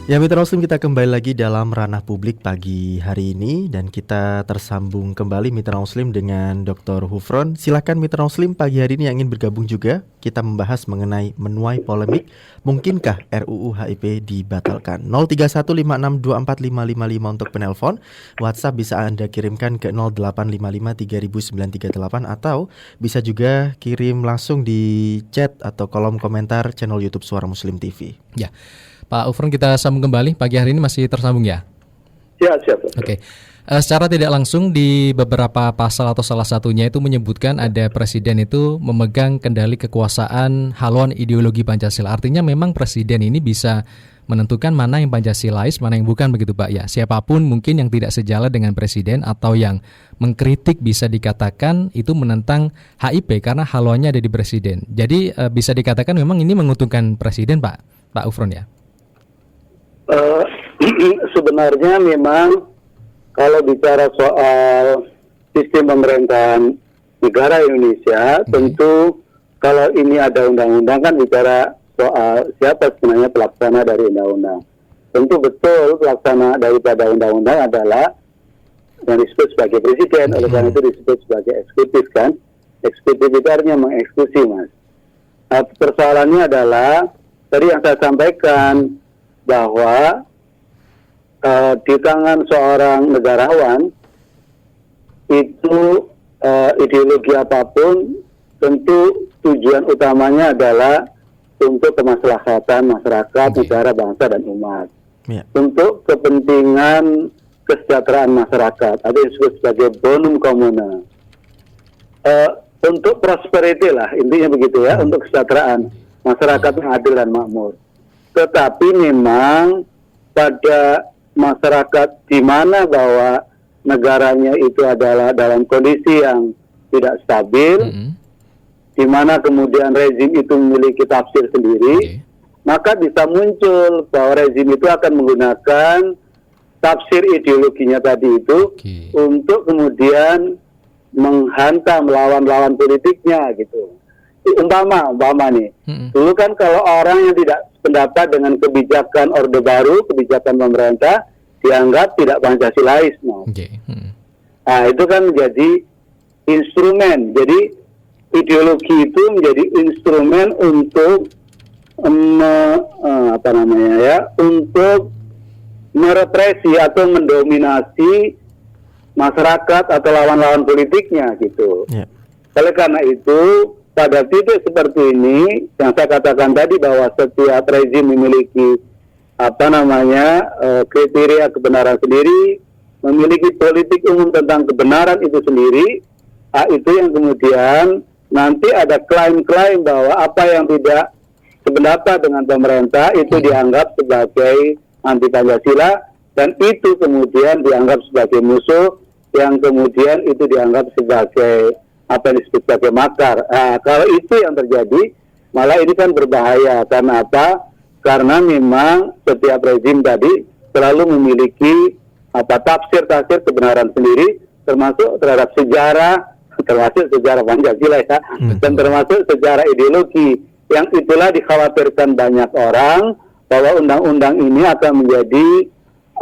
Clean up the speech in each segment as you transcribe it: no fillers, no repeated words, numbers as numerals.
Ya Mitra Muslim, kita kembali lagi dalam ranah publik pagi hari ini dan kita tersambung kembali Mitra Muslim dengan Dr. Hufron. Silakan Mitra Muslim pagi hari ini yang ingin bergabung juga. Kita membahas mengenai menuai polemik, mungkinkah RUU HIP dibatalkan? 0315624555 untuk penelpon. WhatsApp bisa Anda kirimkan ke 0855300938 atau bisa juga kirim langsung di chat atau kolom komentar channel YouTube Suara Muslim TV. Ya. Pak Hufron, kita sambung kembali. Pagi hari ini masih tersambung ya? Ya, siap. Oke. Secara tidak langsung di beberapa pasal atau salah satunya itu menyebutkan ada presiden itu memegang kendali kekuasaan haluan ideologi Pancasila. Artinya memang presiden ini bisa menentukan mana yang Pancasilais, mana yang bukan, begitu Pak ya. Siapapun mungkin yang tidak sejalan dengan presiden atau yang mengkritik bisa dikatakan itu menentang HIP karena haluannya ada di presiden. Jadi bisa dikatakan memang ini menguntungkan presiden Pak Hufron ya? Sebenarnya memang kalau bicara soal sistem pemerintahan negara Indonesia, tentu kalau ini ada undang-undang kan bicara soal siapa sebenarnya pelaksana dari undang-undang. Tentu betul pelaksana daripada undang-undang adalah yang disebut sebagai presiden, oleh karena itu disebut sebagai eksekutif kan. Eksekutif itu artinya mengeksekusi, Mas. Nah, persoalannya adalah tadi yang saya sampaikan bahwa di tangan seorang negarawan itu ideologi apapun tentu tujuan utamanya adalah untuk kemaslahatan masyarakat, negara, bangsa, dan umat. Untuk kepentingan kesejahteraan masyarakat, ada yang disebut sebagai bonum commune. Untuk prosperity lah, intinya begitu ya, untuk kesejahteraan masyarakat yang adil dan makmur. Tetapi memang pada masyarakat di mana bahwa negaranya itu adalah dalam kondisi yang tidak stabil, di mana kemudian rezim itu memiliki tafsir sendiri, maka bisa muncul bahwa rezim itu akan menggunakan tafsir ideologinya tadi itu untuk kemudian menghantam lawan-lawan politiknya gitu. Umpama nih, dulu kan kalau orang yang tidak pendapat dengan kebijakan Orde Baru, kebijakan pemerintah, dianggap tidak Pancasilais. Nah, itu kan menjadi instrumen. Jadi ideologi itu menjadi instrumen untuk untuk merepresi atau mendominasi masyarakat atau lawan-lawan politiknya gitu. Oleh karena itu pada titik seperti ini, yang saya katakan tadi bahwa setiap rezim memiliki kriteria kebenaran sendiri, memiliki politik umum tentang kebenaran itu sendiri, itu yang kemudian nanti ada klaim-klaim bahwa apa yang tidak sependapat dengan pemerintah itu dianggap sebagai anti Pancasila, dan itu kemudian dianggap sebagai musuh, yang kemudian itu dianggap sebagai apa yang disebut sebagai makar. Kalau itu yang terjadi, malah ini kan berbahaya. Karena apa? Karena memang setiap rezim tadi selalu memiliki tafsir-tafsir kebenaran sendiri, termasuk terhadap sejarah, termasuk sejarah Pancasila ya, dan termasuk sejarah ideologi. Yang itulah dikhawatirkan banyak orang bahwa undang-undang ini akan menjadi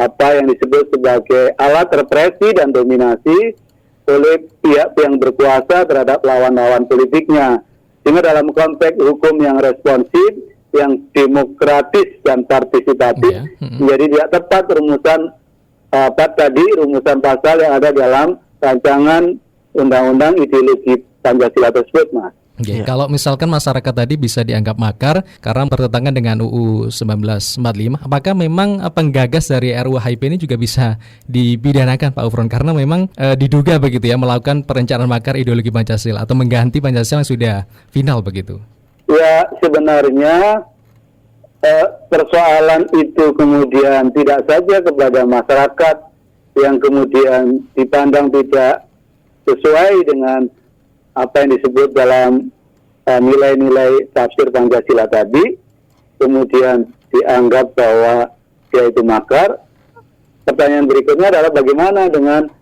apa yang disebut sebagai alat represi dan dominasi oleh pihak yang berkuasa terhadap lawan-lawan politiknya. Sehingga dalam konteks hukum yang responsif, yang demokratis dan partisipatif, menjadi tidak tepat rumusan rumusan pasal yang ada dalam rancangan undang-undang ideologi Pancasila tersebut, Mas. Kalau misalkan masyarakat tadi bisa dianggap makar karena bertentangan dengan UU 1945, apakah memang penggagas dari RUU HIP ini juga bisa dipidanakan Pak Hufron? Karena memang diduga begitu ya, melakukan perencanaan makar ideologi Pancasila atau mengganti Pancasila yang sudah final begitu. Ya, sebenarnya persoalan itu kemudian tidak saja kepada masyarakat yang kemudian dipandang tidak sesuai dengan apa yang disebut dalam nilai-nilai tafsir Pancasila tadi, kemudian dianggap bahwa dia itu makar. Pertanyaan berikutnya adalah bagaimana dengan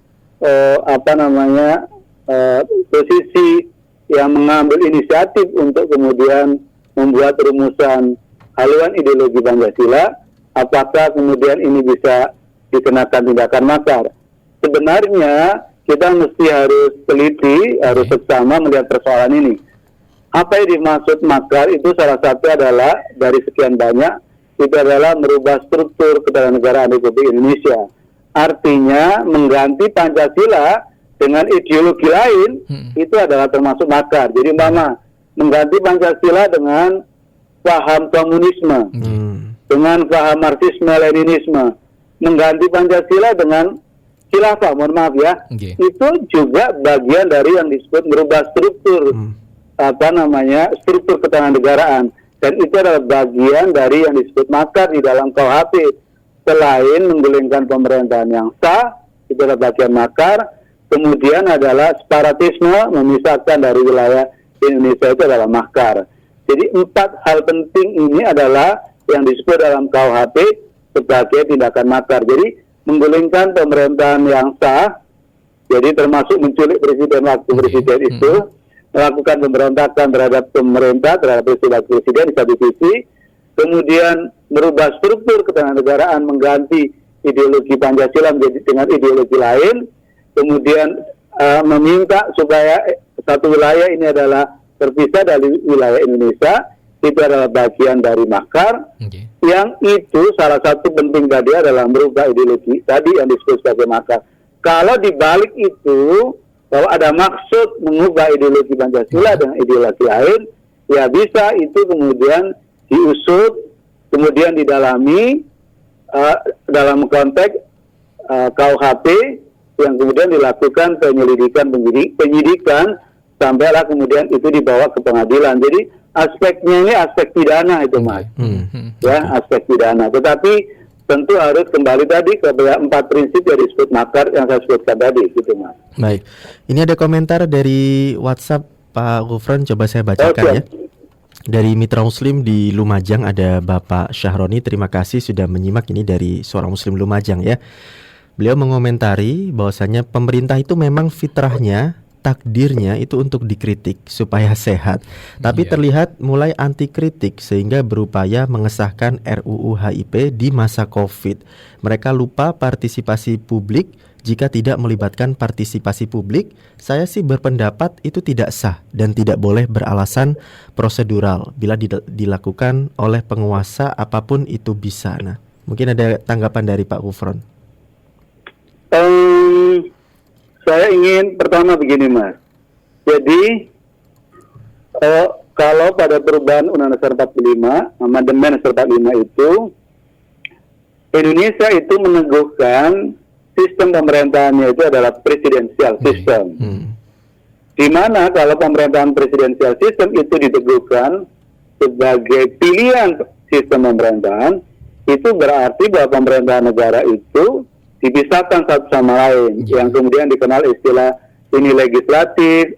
posisi yang mengambil inisiatif untuk kemudian membuat rumusan haluan ideologi Pancasila apakah kemudian ini bisa dikenakan tindakan makar. Sebenarnya kita mesti harus teliti, harus seksama melihat persoalan ini. Apa yang dimaksud makar itu salah satu adalah dari sekian banyak, itu adalah merubah struktur ketatanegaraan Republik Indonesia. Artinya mengganti Pancasila dengan ideologi lain, itu adalah termasuk makar. Jadi mengganti Pancasila dengan paham komunisme, dengan paham Marxisme-Leninisme, mengganti Pancasila dengan khilafah, mohon maaf ya, itu juga bagian dari yang disebut merubah struktur struktur ketatanegaraan, dan itu adalah bagian dari yang disebut makar di dalam KUHP. Selain menggulingkan pemerintahan yang sah, itu adalah bagian makar. Kemudian adalah separatisme, memisahkan dari wilayah Indonesia, itu adalah makar. Jadi 4 hal penting ini adalah yang disebut dalam KUHP sebagai tindakan makar. Jadi menggulingkan pemerintahan yang sah, jadi termasuk menculik presiden waktu presiden itu, melakukan pemberontakan terhadap pemerintah, terhadap presiden di satu sisi, kemudian merubah struktur ketatanegaraan, mengganti ideologi Pancasila menjadi dengan ideologi lain, kemudian meminta supaya satu wilayah ini adalah terpisah dari wilayah Indonesia, itu adalah bagian dari makar. Yang itu salah satu penting tadi adalah merubah ideologi tadi yang disebut sebagai makar. Kalau dibalik itu, bahwa ada maksud mengubah ideologi Pancasila dengan ideologi lain, ya bisa itu kemudian diusut, kemudian didalami dalam konteks KUHP, yang kemudian dilakukan penyidikan sampailah kemudian itu dibawa ke pengadilan. Jadi aspeknya ini aspek pidana itu, Mas. Ya, aspek pidana. Tetapi tentu harus kembali tadi kepada 4 prinsip yang disebut makar yang saya sebutkan tadi, gitu, Mas. Baik. Ini ada komentar dari WhatsApp Pak Ghufron, coba saya bacakan ya. Dari Mitra Muslim di Lumajang ada Bapak Syahroni, terima kasih sudah menyimak ini dari Suara Muslim Lumajang ya. Beliau mengomentari bahwasanya pemerintah itu memang fitrahnya, takdirnya itu untuk dikritik supaya sehat. Tapi terlihat mulai anti kritik sehingga berupaya mengesahkan RUU HIP di masa Covid. Mereka lupa partisipasi publik. Jika tidak melibatkan partisipasi publik, saya sih berpendapat itu tidak sah dan tidak boleh beralasan prosedural. Bila dilakukan oleh penguasa apapun itu bisa. Nah, mungkin ada tanggapan dari Pak Ghufron. Saya ingin pertama begini, Mas. Jadi kalau pada perubahan Undang-Undang 45, amandemen 45 itu, Indonesia itu meneguhkan sistem pemerintahannya itu adalah presidensial system. Di mana kalau pemerintahan presidensial system itu diteguhkan sebagai pilihan sistem pemerintahan, itu berarti bahwa pemerintahan negara itu dipisahkan satu sama lain, yang kemudian dikenal istilah ini legislatif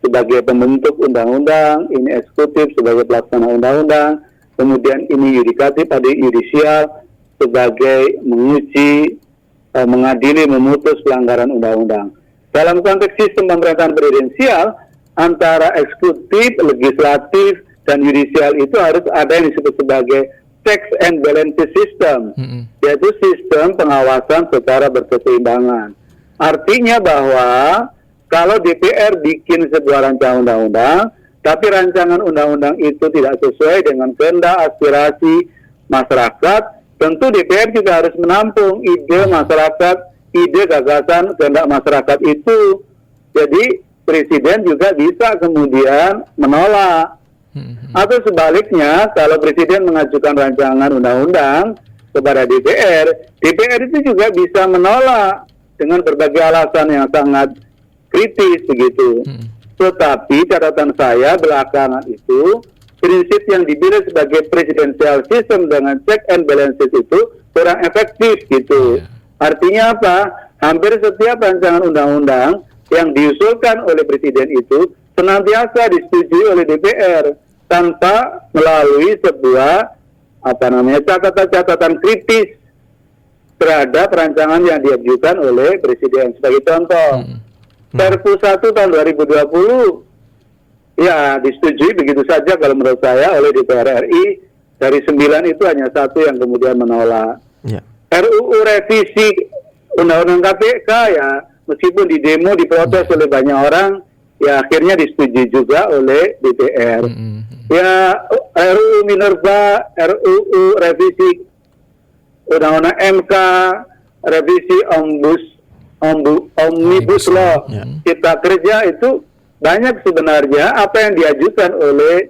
sebagai pembentuk undang-undang, ini eksekutif sebagai pelaksana undang-undang, kemudian ini yudikatif, ada yudisial sebagai menguji, mengadili, memutus pelanggaran undang-undang. Dalam konteks sistem pemerintahan presidensial, antara eksekutif, legislatif, dan yudisial itu harus ada yang disebut sebagai checks and balances system, yaitu sistem pengawasan secara berkeseimbangan. Artinya bahwa kalau DPR bikin sebuah rancangan undang-undang, tapi rancangan undang-undang itu tidak sesuai dengan kehendak aspirasi masyarakat, tentu DPR juga harus menampung ide masyarakat, ide gagasan kehendak masyarakat itu. Jadi presiden juga bisa kemudian menolak. Atau sebaliknya, kalau presiden mengajukan rancangan undang-undang kepada DPR, DPR itu juga bisa menolak dengan berbagai alasan yang sangat kritis begitu. Tetapi catatan saya belakangan itu, prinsip yang dipilih sebagai presidensial system dengan check and balances itu kurang efektif gitu. Artinya apa? Hampir setiap rancangan undang-undang yang diusulkan oleh presiden itu senantiasa disetujui oleh DPR tanpa melalui sebuah catatan-catatan kritis terhadap rancangan yang diajukan oleh presiden. Sebagai contoh, Perpu 1 tahun 2020 ya disetujui begitu saja kalau menurut saya oleh DPR RI, dari 9 itu hanya 1 yang kemudian menolak. Ya. RUU revisi Undang-Undang KPK ya meskipun di demo diprotes oleh banyak orang, ya akhirnya disetujui juga oleh DPR. Ya RUU Minerba, RUU revisi Undang-Undang MK, revisi Omnibus Law, Cipta Kerja itu banyak sebenarnya apa yang diajukan oleh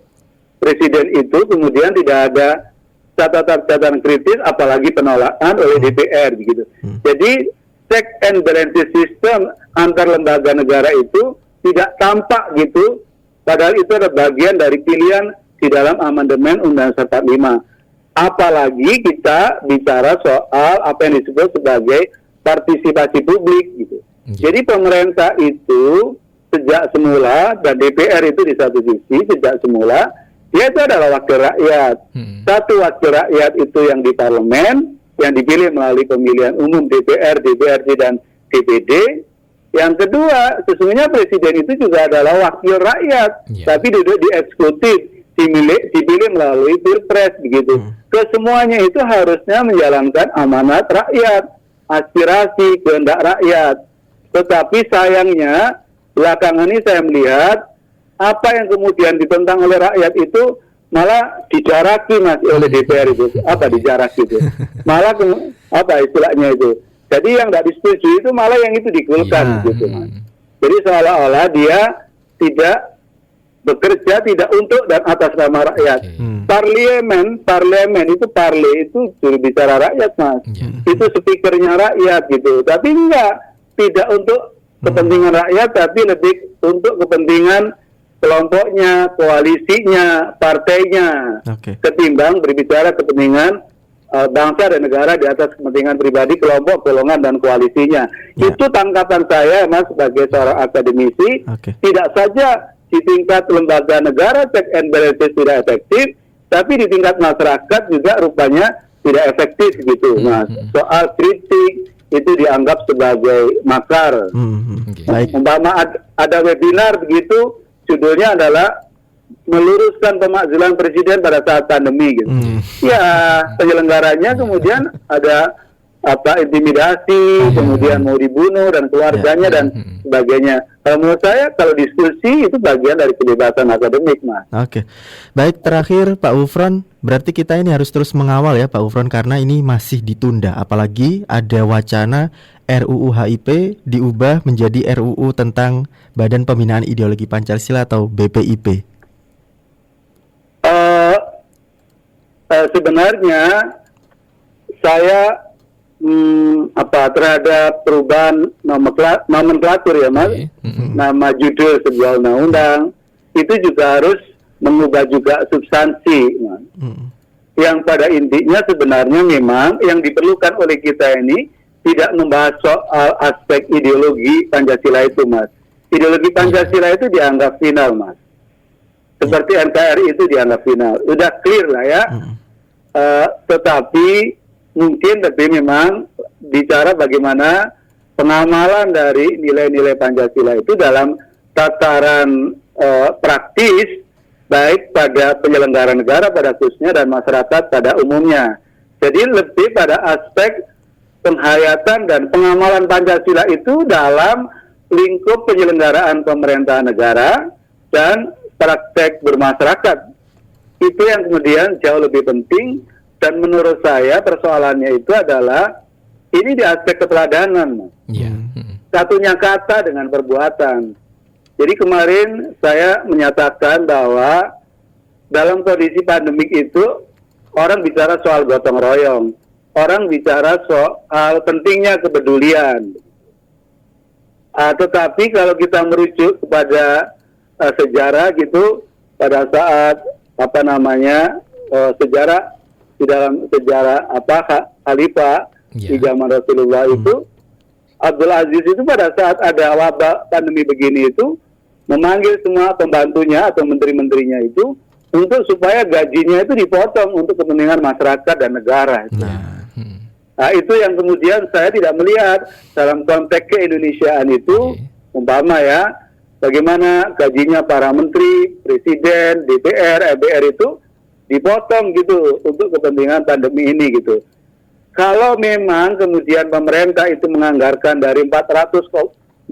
Presiden itu kemudian tidak ada catatan-catatan kritis, apalagi penolakan oleh DPR begitu. Jadi check and balances system antar lembaga negara itu tidak tampak gitu, padahal itu adalah bagian dari pilihan di dalam amandemen Undang-Undang 45. Apalagi kita bicara soal apa yang disebut sebagai partisipasi publik gitu. Jadi pemerintah itu sejak semula dan DPR itu di satu sisi sejak semula dia itu adalah wakil rakyat. Satu wakil rakyat itu yang di parlemen, yang dipilih melalui pemilihan umum DPR, DPRD, dan DPD. Yang kedua, sesungguhnya presiden itu juga adalah wakil rakyat, tapi duduk di eksekutif, dipilih melalui pilpres begitu. Kesemuanya itu harusnya menjalankan amanat rakyat, aspirasi, kehendak rakyat. Tetapi sayangnya, belakangan ini saya melihat apa yang kemudian ditentang oleh rakyat itu malah dijaraki Mas oleh DPR itu. Apa dijaraki itu? Malah apa istilahnya itu? Jadi yang tidak disetujui itu malah yang itu digulkan gitu Mas. Jadi seolah-olah dia tidak bekerja tidak untuk dan atas nama rakyat. Parlemen itu juru bicara rakyat Mas. Itu speakernya rakyat gitu. Tapi tidak untuk kepentingan rakyat, tapi lebih untuk kepentingan kelompoknya, koalisinya, partainya, ketimbang berbicara kepentingan bangsa dan negara di atas kepentingan pribadi, kelompok, golongan, dan koalisinya. Itu tangkapan saya, Mas, sebagai seorang akademisi. Tidak saja di tingkat lembaga negara check and balances tidak efektif, tapi di tingkat masyarakat juga rupanya tidak efektif gitu, Mas. Soal kritik itu dianggap sebagai makar. Umpama ada webinar begitu, judulnya adalah meluruskan pemakzulan presiden pada saat pandemi gitu. Ya, penyelenggaranya kemudian ada intimidasi, kemudian mau dibunuh dan keluarganya dan sebagainya. Kalau menurut saya kalau diskusi itu bagian dari kebebasan akademik, Mas. Baik, terakhir Pak Ufron, berarti kita ini harus terus mengawal ya Pak Ufron karena ini masih ditunda, apalagi ada wacana RUU HIP diubah menjadi RUU tentang Badan Pembinaan Ideologi Pancasila atau BPIP. Sebenarnya saya terhadap perubahan nomenklatur ya Mas, nama judul sebuah undang-undang itu juga harus mengubah juga substansi, Mas. Yang pada intinya sebenarnya memang yang diperlukan oleh kita ini tidak membahas soal aspek ideologi Pancasila itu, Mas. Ideologi Pancasila itu dianggap final, Mas. Seperti NKRI itu dianggap final. Udah clear lah ya. Tetapi mungkin memang bicara bagaimana pengamalan dari nilai-nilai Pancasila itu dalam tataran praktis, baik pada penyelenggara negara pada khususnya dan masyarakat pada umumnya. Jadi lebih pada aspek penghayatan dan pengamalan Pancasila itu dalam lingkup penyelenggaraan pemerintahan negara dan praktek bermasyarakat. Itu yang kemudian jauh lebih penting, dan menurut saya persoalannya itu adalah ini di aspek keteladanan. Satunya kata dengan perbuatan. Jadi kemarin saya menyatakan bahwa dalam kondisi pandemik itu orang bicara soal gotong royong, orang bicara soal pentingnya kepedulian. Tetapi kalau kita merujuk kepada sejarah gitu, pada saat sejarah di dalam sejarah Khalifah di zaman Rasulullah itu, Abdul Aziz itu pada saat ada wabah pandemi begini itu memanggil semua pembantunya atau menteri-menterinya itu untuk supaya gajinya itu dipotong untuk kepentingan masyarakat dan negara. Nah, itu yang kemudian saya tidak melihat dalam konteks keindonesiaan itu, umpama ya, bagaimana gajinya para menteri, presiden, DPR, MPR itu dipotong gitu untuk kepentingan pandemi ini gitu. Kalau memang kemudian pemerintah itu menganggarkan dari 405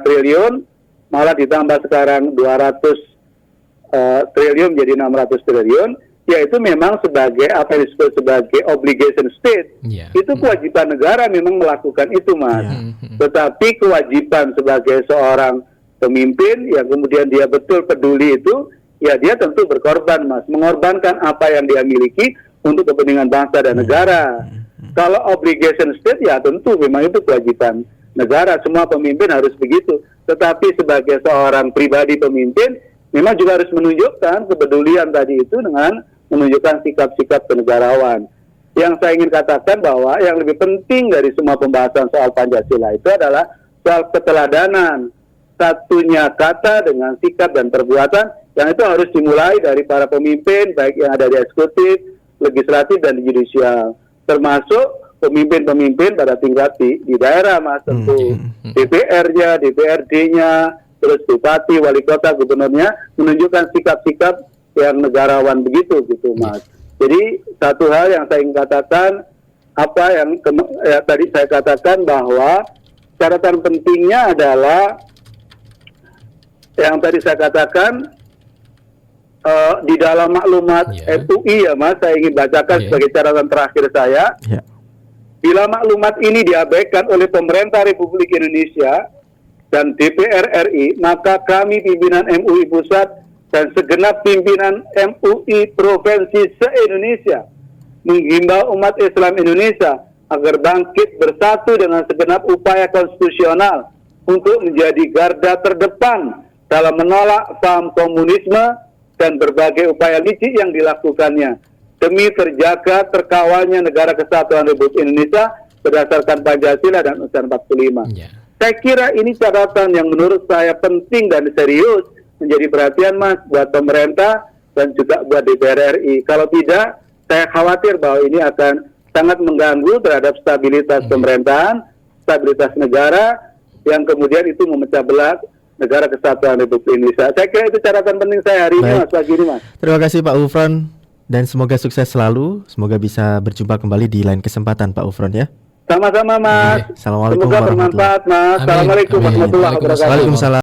triliun, malah ditambah sekarang 200 triliun menjadi 600 triliun, yaitu memang sebagai apa yang disebut sebagai obligation state. Itu kewajiban negara memang melakukan itu, Mas. Tetapi kewajiban sebagai seorang pemimpin yang kemudian dia betul peduli itu, ya dia tentu berkorban, Mas, mengorbankan apa yang dia miliki untuk kepentingan bangsa dan negara. Kalau obligation state, ya tentu memang itu kewajiban negara, semua pemimpin harus begitu. Tetapi sebagai seorang pribadi pemimpin, memang juga harus menunjukkan kepedulian tadi itu dengan menunjukkan sikap-sikap kenegarawan. Yang saya ingin katakan bahwa yang lebih penting dari semua pembahasan soal Pancasila itu adalah soal keteladanan. Satunya kata dengan sikap dan perbuatan yang itu harus dimulai dari para pemimpin, baik yang ada di eksekutif, legislatif, dan di judisial. Termasuk pemimpin-pemimpin pada tingkat di daerah, Mas, tentu. DPR-nya, DPRD-nya, terus bupati, wali kota, gubernurnya menunjukkan sikap-sikap yang negarawan begitu gitu, Mas. Jadi satu hal yang saya ingin katakan, apa yang tadi saya katakan bahwa catatan pentingnya adalah yang tadi saya katakan di dalam maklumat MUI, ya, Mas, saya ingin bacakan sebagai catatan terakhir saya. Bila maklumat ini diabaikan oleh pemerintah Republik Indonesia dan DPR RI, maka kami pimpinan MUI Pusat dan segenap pimpinan MUI Provinsi se-Indonesia menghimbau umat Islam Indonesia agar bangkit bersatu dengan segenap upaya konstitusional untuk menjadi garda terdepan dalam menolak paham komunisme dan berbagai upaya licik yang dilakukannya demi terjaga terkawalnya negara kesatuan Republik Indonesia berdasarkan Pancasila dan Undang-Undang 45. Saya kira ini catatan yang menurut saya penting dan serius menjadi perhatian, Mas, buat pemerintah dan juga buat DPR RI. Kalau tidak, saya khawatir bahwa ini akan sangat mengganggu terhadap stabilitas pemerintahan, stabilitas negara, yang kemudian itu memecah belah negara kesatuan Republik Indonesia. Saya kira itu catatan penting saya hari ini, Mas, pagi ini, Mas. Terima kasih Pak Ufron dan semoga sukses selalu. Semoga bisa berjumpa kembali di lain kesempatan, Pak Ufron, ya. Sama-sama, Mas. Assalamualaikum Semoga bermanfaat, Mas. Assalamualaikum warahmatullahi wabarakatuh. Waalaikumsalam.